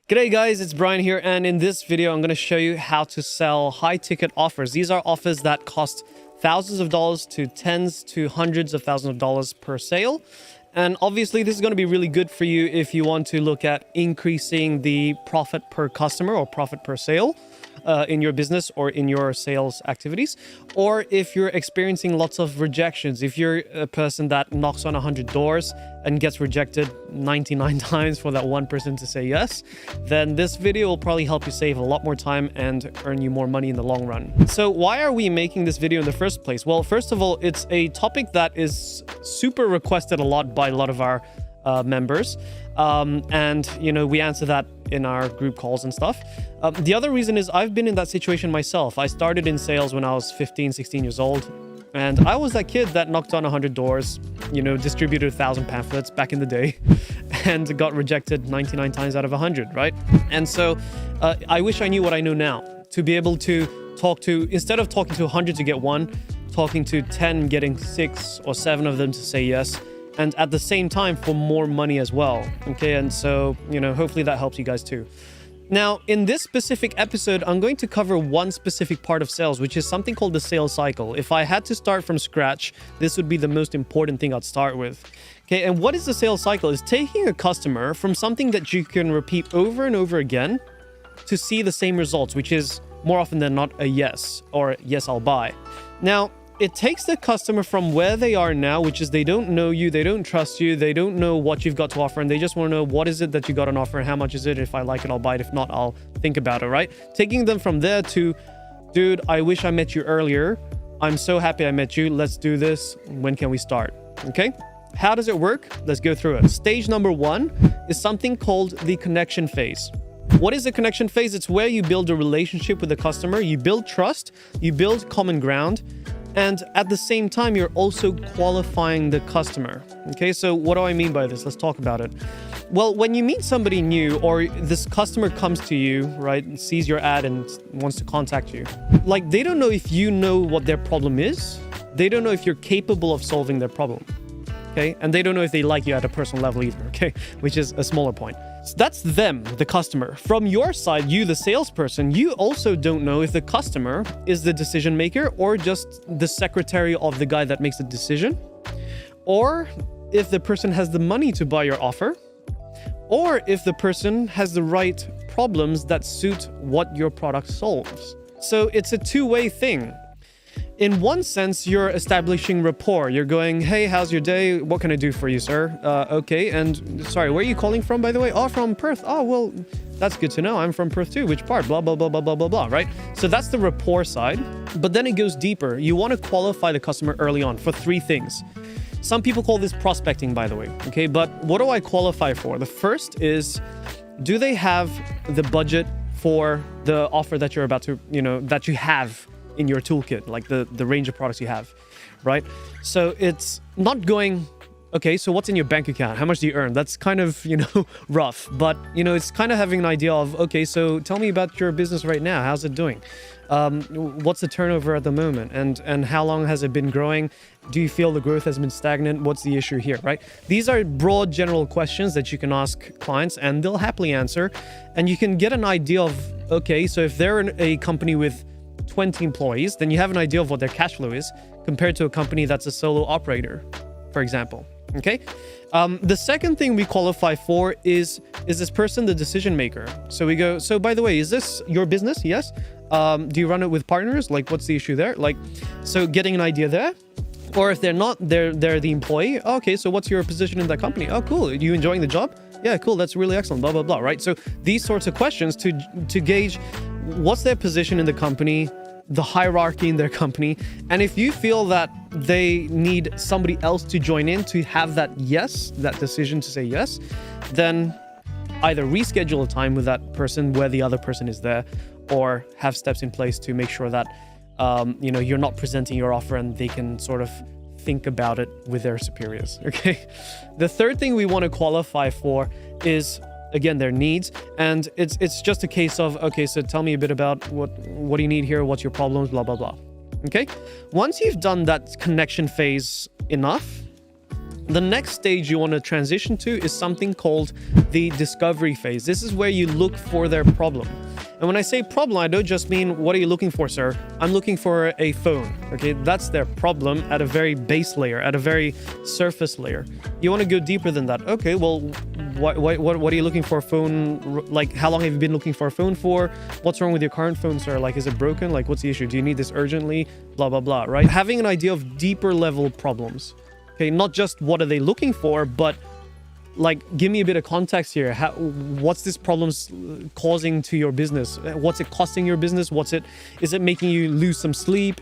G'day guys, it's Brian here, and in this video I'm going to show you how to sell high ticket offers. These are offers that cost thousands of dollars to tens to hundreds of thousands of dollars per sale. And obviously this is going to be really good for you if you want to look at increasing the profit per customer or profit per sale in your business or in your sales activities, or if you're experiencing lots of rejections. If you're a person that knocks on 100 doors and gets rejected 99 times for that one person to say yes, then this video will probably help you save a lot more time and earn you more money in the long run. So why are we making this video in the first place? Well, first of all, it's a topic that is super requested a lot by a lot of our members. And, you know, we answer that in our group calls and stuff. The other reason is I've been in that situation myself. I started in sales when I was 15, 16 years old. And I was that kid that knocked on 100 doors, you know, distributed 1,000 pamphlets back in the day and got rejected 99 times out of 100, right? And so I wish I knew what I know now, to be able to talk to, instead of talking to 100 to get one, talking to 10, getting 6 or 7 of them to say yes, and at the same time for more money as well. Okay, and so, you know, hopefully that helps you guys too. Now, in this specific episode, I'm going to cover one specific part of sales, which is something called the sales cycle. If I had to start from scratch, this would be the most important thing I'd start with. Okay, and what is the sales cycle? It's taking a customer from something that you can repeat over and over again to see the same results, which is more often than not a yes, or yes, I'll buy. Now, it takes the customer from where they are now, which is they don't know you, they don't trust you, they don't know what you've got to offer, and they just want to know what is it that you got on offer and how much is it. If I like it, I'll buy it. If not, I'll think about it, right? Taking them from there to, dude, I wish I met you earlier. I'm so happy I met you. Let's do this. When can we start? Okay? How does it work? Let's go through it. Stage number 1 is something called the connection phase. What is the connection phase? It's where you build a relationship with the customer. You build trust, you build common ground, and at the same time, you're also qualifying the customer. Okay, so what do I mean by this? Let's talk about it. Well, when you meet somebody new, or this customer comes to you, right, and sees your ad and wants to contact you, like, they don't know if you know what their problem is. They don't know if you're capable of solving their problem. Okay, and they don't know if they like you at a personal level either, okay, which is a smaller point. So that's them, the customer. From your side, you, the salesperson, you also don't know if the customer is the decision maker or just the secretary of the guy that makes the decision, or if the person has the money to buy your offer, or if the person has the right problems that suit what your product solves. So it's a two-way thing. In one sense, you're establishing rapport. You're going, hey, how's your day? What can I do for you, sir? Okay, and sorry, where are you calling from, by the way? Oh, from Perth. Oh, well, that's good to know. I'm from Perth too. Which part? Blah, blah, blah, blah, blah, blah, blah, right? So that's the rapport side. But then it goes deeper. You want to qualify the customer early on for 3 things. Some people call this prospecting, by the way. Okay, but what do I qualify for? The first is, do they have the budget for the offer that you're about to, you know, that you have in your toolkit, like the range of products you have, right? So it's not going, okay, so what's in your bank account? How much do you earn? That's kind of, you know, rough, but, you know, it's kind of having an idea of, okay, so tell me about your business right now. How's it doing? What's the turnover at the moment? And how long has it been growing? Do you feel the growth has been stagnant? What's the issue here, right? These are broad general questions that you can ask clients and they'll happily answer. And you can get an idea of, okay, so if they're a company with 20 employees, then you have an idea of what their cash flow is compared to a company that's a solo operator, for example. Okay. The second thing we qualify for is this person the decision maker? So we go, so by the way, is this your business? Yes. Do you run it with partners? Like, what's the issue there? Like, so getting an idea there. Or if they're not, they're the employee. Okay, so what's your position in that company? Oh, cool. Are you enjoying the job? Yeah, cool. That's really excellent. Blah, blah, blah. Right. So these sorts of questions to gauge what's their position in the company, the hierarchy in their company. And if you feel that they need somebody else to join in to have that yes, that decision to say yes, then either reschedule a time with that person where the other person is there, or have steps in place to make sure that, you know, you're not presenting your offer and they can sort of think about it with their superiors. Okay. The third thing we want to qualify for is, again, their needs. And it's just a case of, okay, so tell me a bit about what do you need here? What's your problems? Blah, blah, blah. Okay. Once you've done that connection phase enough, The next stage you want to transition to is something called the discovery phase. This is where you look for their problem. And when I say problem, I don't just mean, what are you looking for, sir? I'm looking for a phone. Okay, that's their problem at a very base layer, at a very surface layer. You want to go deeper than that. Okay, well, what are you looking for a phone? Like, how long have you been looking for a phone for? What's wrong with your current phone, sir? Like, is it broken? Like, what's the issue? Do you need this urgently? Blah, blah, blah, right? Having an idea of deeper level problems. Okay, not just what are they looking for, but like, give me a bit of context here. What's this problem's causing to your business? What's it costing your business? Is it making you lose some sleep?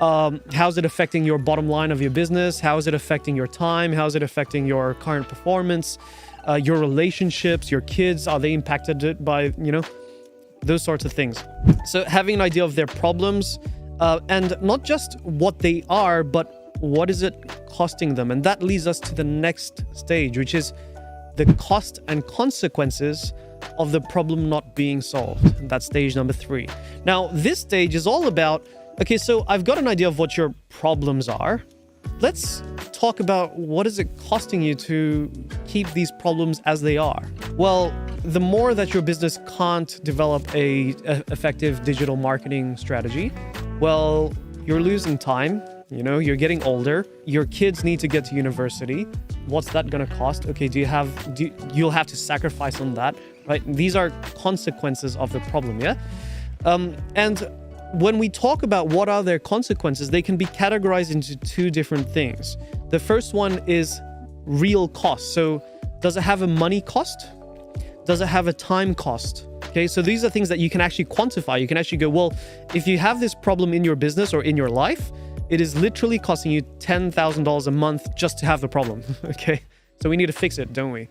How's it affecting your bottom line of your business? How is it affecting your time? How is it affecting your current performance? Your relationships, your kids, are they impacted by, those sorts of things? So having an idea of their problems, and not just what they are, but what is it costing them? And that leads us to the next stage, which is the cost and consequences of the problem not being solved. That's stage number 3. Now, this stage is all about, okay, so I've got an idea of what your problems are. Let's talk about what is it costing you to keep these problems as they are. Well, the more that your business can't develop a effective digital marketing strategy, well, you're losing time. You're getting older. Your kids need to get to university. What's that going to cost? Okay, you'll have to sacrifice on that, right? These are consequences of the problem, yeah? And when we talk about what are their consequences, they can be categorized into 2 different things. The first one is real cost. So does it have a money cost? Does it have a time cost? Okay, so these are things that you can actually quantify. You can actually go, well, if you have this problem in your business or in your life, it is literally costing you $10,000 a month just to have the problem. Okay, so we need to fix it, don't we?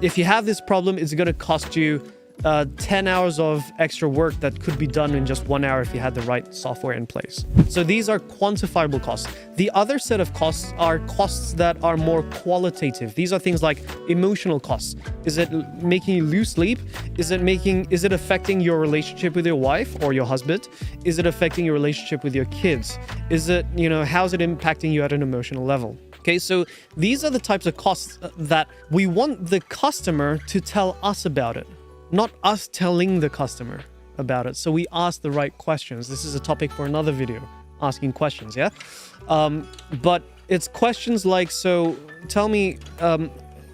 If you have this problem, it's going to cost you 10 hours of extra work that could be done in just 1 hour if you had the right software in place. So these are quantifiable costs. The other set of costs are costs that are more qualitative. These are things like emotional costs. Is it making you lose sleep? Is it affecting your relationship with your wife or your husband? Is it affecting your relationship with your kids? How's it impacting you at an emotional level? Okay, so these are the types of costs that we want the customer to tell us about it, not us telling the customer about it. So we ask the right questions. This is a topic for another video, asking questions, yeah? But it's questions like, so tell me,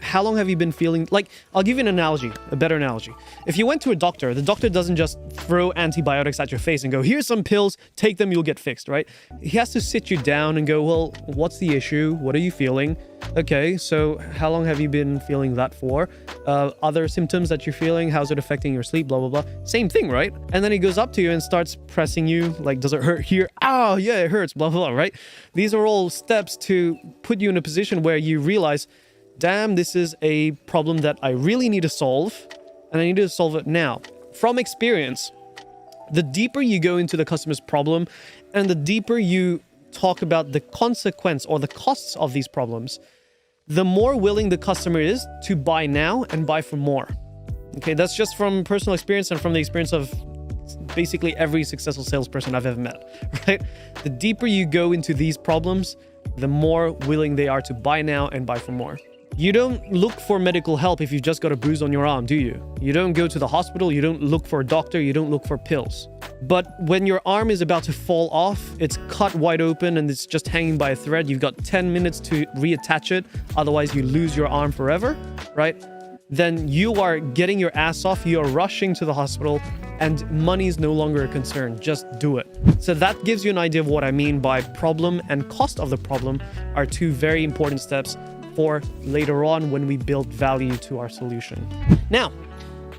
how long have you been feeling? Like, I'll give you an analogy, a better analogy. If you went to a doctor, the doctor doesn't just throw antibiotics at your face and go, here's some pills, take them, you'll get fixed, right? He has to sit you down and go, well, what's the issue? What are you feeling? Okay, so how long have you been feeling that for? Other symptoms that you're feeling, how's it affecting your sleep, blah, blah, blah. Same thing, right? And then he goes up to you and starts pressing you, like, does it hurt here? Oh, yeah, it hurts, blah, blah, blah, right? These are all steps to put you in a position where you realize, damn, this is a problem that I really need to solve, and I need to solve it now. From experience, the deeper you go into the customer's problem and the deeper you talk about the consequence or the costs of these problems, the more willing the customer is to buy now and buy for more. Okay, that's just from personal experience and from the experience of basically every successful salesperson I've ever met, right? The deeper you go into these problems, the more willing they are to buy now and buy for more. You don't look for medical help if you've just got a bruise on your arm, do you? You don't go to the hospital, you don't look for a doctor, you don't look for pills. But when your arm is about to fall off, it's cut wide open and it's just hanging by a thread, you've got 10 minutes to reattach it, otherwise you lose your arm forever, right? Then you are getting your ass off, you are rushing to the hospital, and money is no longer a concern. Just do it. So that gives you an idea of what I mean by problem and cost of the problem are 2 very important steps for later on when we build value to our solution. Now,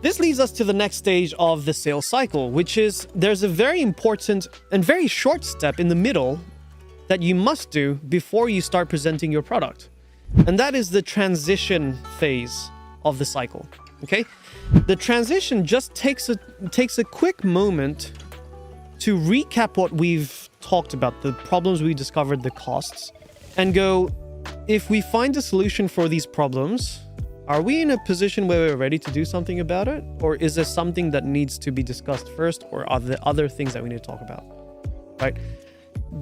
this leads us to the next stage of the sales cycle, which is there's a very important and very short step in the middle that you must do before you start presenting your product. And that is the transition phase of the cycle, okay? The transition just takes a quick moment to recap what we've talked about, the problems we discovered, the costs, and go, if we find a solution for these problems, are we in a position where we're ready to do something about it? Or is there something that needs to be discussed first? Or are there other things that we need to talk about, right?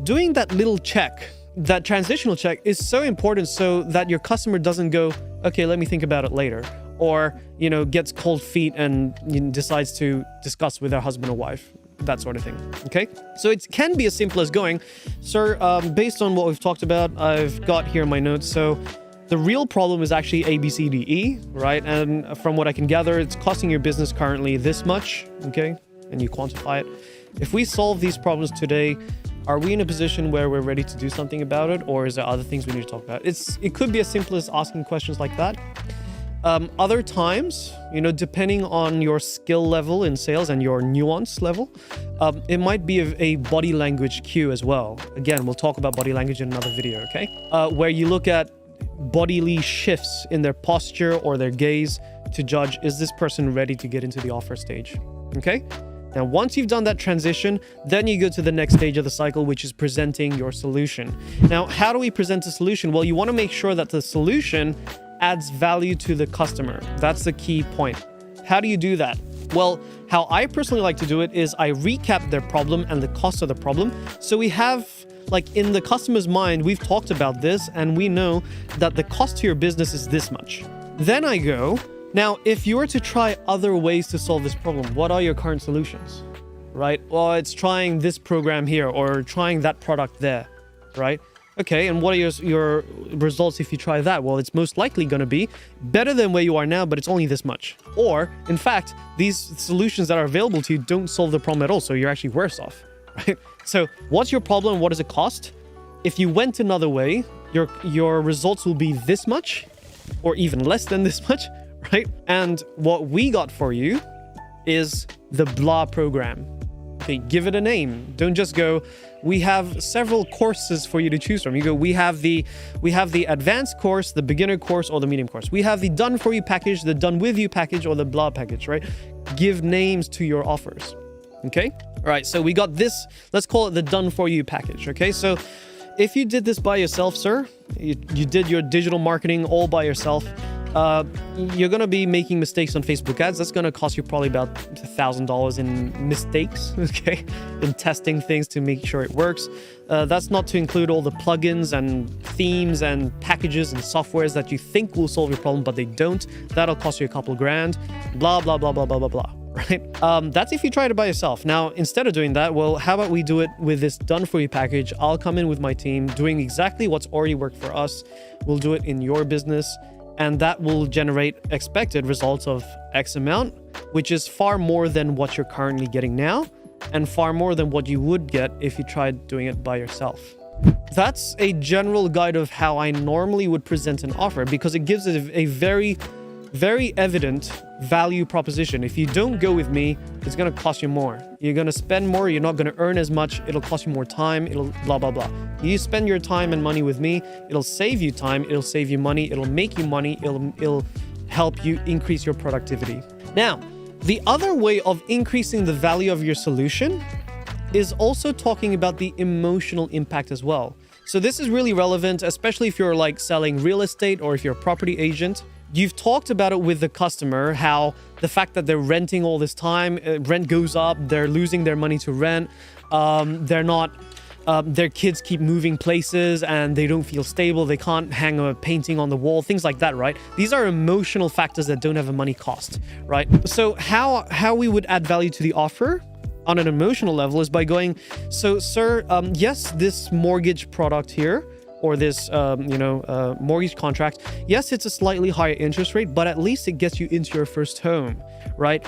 Doing that little check that transitional check is so important so that your customer doesn't go, okay, let me think about it later. Or, you know, gets cold feet and decides to discuss with their husband or wife, that sort of thing. Okay, so it can be as simple as going, sir, based on what we've talked about, I've got here my notes. So the real problem is actually A, B, C, D, E, right? And from what I can gather, it's costing your business currently this much, okay? And you quantify it. If we solve these problems today, are we in a position where we're ready to do something about it? Or is there other things we need to talk about? It could be as simple as asking questions like that. Other times, you know, depending on your skill level in sales and your nuance level, it might be a body language cue as well. Again, we'll talk about body language in another video, okay? Where you look at bodily shifts in their posture or their gaze to judge, is this person ready to get into the offer stage? Okay? Now, once you've done that transition, then you go to the next stage of the cycle, which is presenting your solution. Now, how do we present a solution? Well, you want to make sure that the solution adds value to the customer. That's the key point. How do you do that? Well, how I personally like to do it is I recap their problem and the cost of the problem. So we have, like, in the customer's mind, we've talked about this and we know that the cost to your business is this much. Then I go, now, if you were to try other ways to solve this problem, what are your current solutions? Right? Well, it's trying this program here or trying that product there, right? Okay, and what are your results if you try that? Well, it's most likely going to be better than where you are now, but it's only this much. Or, in fact, these solutions that are available to you don't solve the problem at all, so you're actually worse off, right? So, what's your problem? What does it cost? If you went another way, your results will be this much, or even less than this much, right? And what we got for you is the blah program. Okay, give it a name. Don't just go, we have several courses for you to choose from. You go, we have the advanced course, the beginner course, or the medium course. We have the done for you package, the done with you package, or the blah package, right? Give names to your offers. Okay? All right, so we got this, let's call it the done for you package. Okay, so if you did this by yourself, sir, you did your digital marketing all by yourself, you're going to be making mistakes on Facebook ads. That's going to cost you probably about $1,000 in mistakes, okay, in testing things to make sure it works. That's not to include all the plugins and themes and packages and softwares that you think will solve your problem, but they don't. That'll cost you a couple grand, blah, blah, blah, blah, blah, blah, blah. Right? That's if you try it by yourself. Now, instead of doing that, well, how about we do it with this done for you package? I'll come in with my team doing exactly what's already worked for us. We'll do it in your business, and that will generate expected results of X amount, which is far more than what you're currently getting now, and far more than what you would get if you tried doing it by yourself. That's a general guide of how I normally would present an offer, because it gives it a very evident value proposition. If you don't go with me, it's going to cost you more. You're going to spend more. You're not going to earn as much. It'll cost you more time. It'll blah, blah, blah. You spend your time and money with me. It'll save you time. It'll save you money. It'll make you money. It'll help you increase your productivity. Now, the other way of increasing the value of your solution is also talking about the emotional impact as well. So this is really relevant, especially if you're like selling real estate or if you're a property agent. You've talked about it with the customer, how the fact that they're renting all this time, rent goes up, they're losing their money to rent, their kids keep moving places and they don't feel stable, they can't hang a painting on the wall, things like that, right? These are emotional factors that don't have a money cost, right? So how we would add value to the offer on an emotional level is by going, so sir, yes, this mortgage product here, or this, mortgage contract, yes, it's a slightly higher interest rate, but at least it gets you into your first home, right?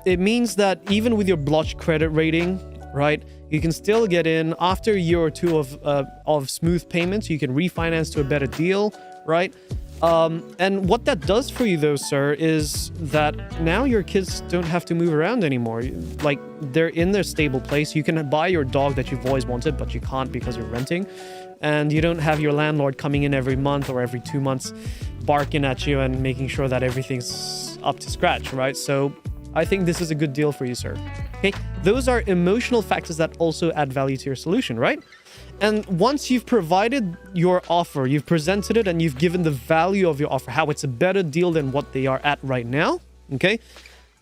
It means that even with your blotched credit rating, right, you can still get in after a year or two of smooth payments. You can refinance to a better deal, right? And what that does for you, though, sir, is that now your kids don't have to move around anymore. Like, they're in their stable place. You can buy your dog that you've always wanted, but you can't because you're renting. And you don't have your landlord coming in every month or every 2 months barking at you and making sure that everything's up to scratch, right? So I think this is a good deal for you, sir. Okay, those are emotional factors that also add value to your solution, right? And once you've provided your offer, you've presented it and you've given the value of your offer, how it's a better deal than what they are at right now, okay?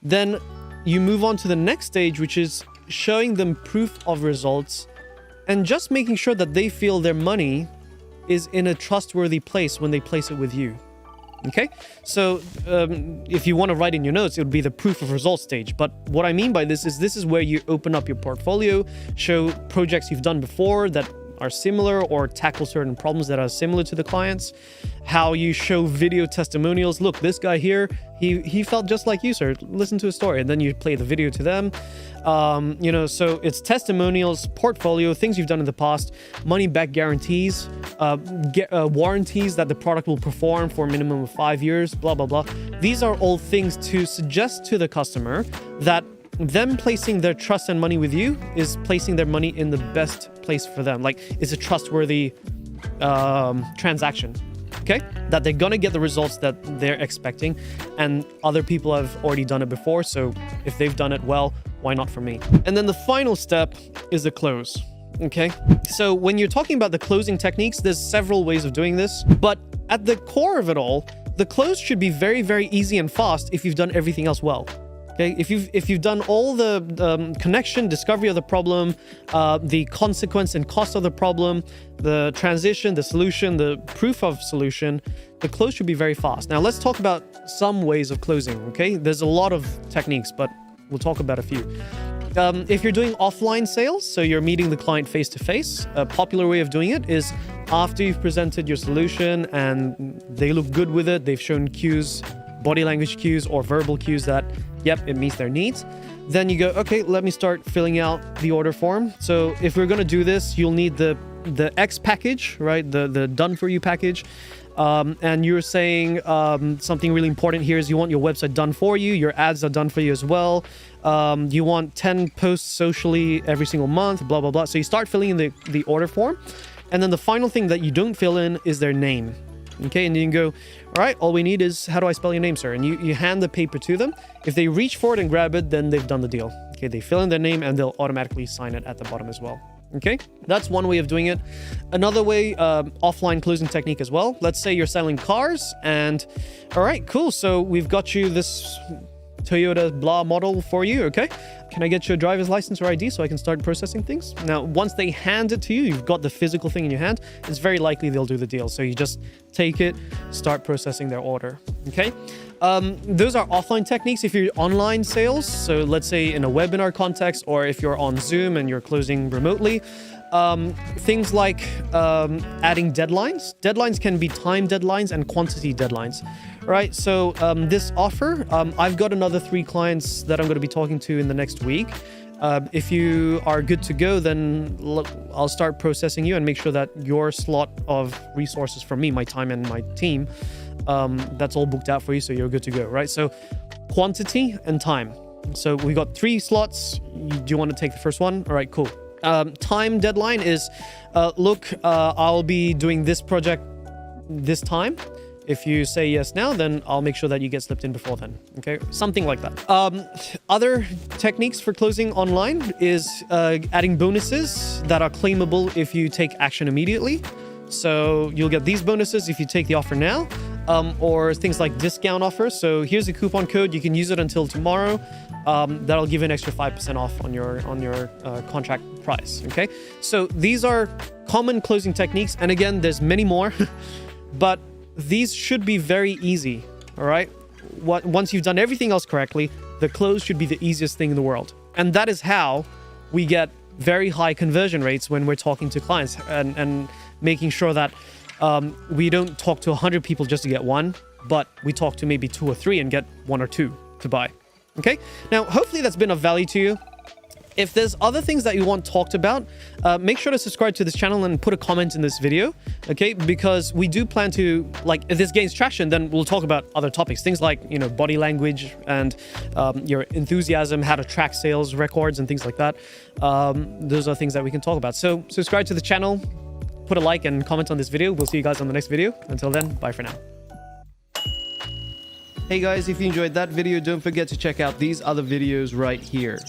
Then you move on to the next stage, which is showing them proof of results and just making sure that they feel their money is in a trustworthy place when they place it with you. Okay, so if you want to write in your notes, it would be the proof of results stage. But what I mean by this is where you open up your portfolio, show projects you've done before that are similar, or tackle certain problems that are similar to the clients. How you show video testimonials. Look, this guy here, he felt just like you, sir. Listen to his story. And then you play the video to them. You know, so it's testimonials, portfolio, things you've done in the past, money back guarantees, warranties that the product will perform for a minimum of 5 years, blah, blah, blah. These are all things to suggest to the customer that them placing their trust and money with you is placing their money in the best place for them. Like, it's a trustworthy transaction, okay? That they're gonna get the results that they're expecting, and other people have already done it before, so if they've done it well, why not for me? And then the final step is the close, okay? So when you're talking about the closing techniques, there's several ways of doing this, but at the core of it all, the close should be very, very easy and fast if you've done everything else well. Okay, if you've done all the connection, discovery of the problem, the consequence and cost of the problem, the transition, the solution, the proof of solution, the close should be very fast. Now let's talk about some ways of closing. Okay, there's a lot of techniques, but we'll talk about a few. If you're doing offline sales, so you're meeting the client face to face, a popular way of doing it is after you've presented your solution and they look good with it, they've shown cues, body language cues or verbal cues that, yep, it meets their needs. Then you go, okay, let me start filling out the order form. So if we're going to do this, you'll need the X package, right? The done for you package. And you're saying something really important here is you want your website done for you. Your ads are done for you as well. You want 10 posts socially every single month, blah, blah, blah. So you start filling in the order form. And then the final thing that you don't fill in is their name. Okay, and you can go, all right, all we need is, how do I spell your name, sir? And you hand the paper to them. If they reach for it and grab it, then they've done the deal. Okay, they fill in their name and they'll automatically sign it at the bottom as well. Okay, that's one way of doing it. Another way, offline closing technique as well. Let's say you're selling cars and, all right, cool. So we've got you this Toyota blah model for you, okay? Can I get your driver's license or ID so I can start processing things? Now, once they hand it to you, you've got the physical thing in your hand, it's very likely they'll do the deal. So you just take it, start processing their order, okay? Those are offline techniques. If you're online sales, so let's say in a webinar context, or if you're on Zoom and you're closing remotely, things like adding deadlines. Deadlines can be time deadlines and quantity deadlines, right? So this offer, I've got another 3 clients that I'm going to be talking to in the next week. If you are good to go, then I'll start processing you and make sure that your slot of resources from me, my time and my team, that's all booked out for you, so you're good to go, right? So quantity and time. So we got 3 slots. Do you want to take the first one? All right, cool. Time deadline is, look, I'll be doing this project this time. If you say yes now, then I'll make sure that you get slipped in before then. Okay, something like that. Other techniques for closing online is adding bonuses that are claimable if you take action immediately. So you'll get these bonuses if you take the offer now, or things like discount offers. So here's a coupon code. You can use it until tomorrow. That'll give you an extra 5% off on your contract price. Okay, so these are common closing techniques, and again, there's many more, but these should be very easy. All right, once you've done everything else correctly, the close should be the easiest thing in the world, and that is how we get very high conversion rates when we're talking to clients and making sure that we don't talk to 100 people just to get one, but we talk to maybe 2 or 3 and get 1 or 2 to buy. Okay, now hopefully that's been of value to you. If there's other things that you want talked about, make sure to subscribe to this channel and put a comment in this video, okay? Because we do plan to, like, if this gains traction, then we'll talk about other topics, things like, you know, body language and your enthusiasm, how to track sales records and things like that. Those are things that we can talk about. So subscribe to the channel, put a like and comment on this video. We'll see you guys on the next video. Until then, bye for now. Hey guys, if you enjoyed that video, don't forget to check out these other videos right here.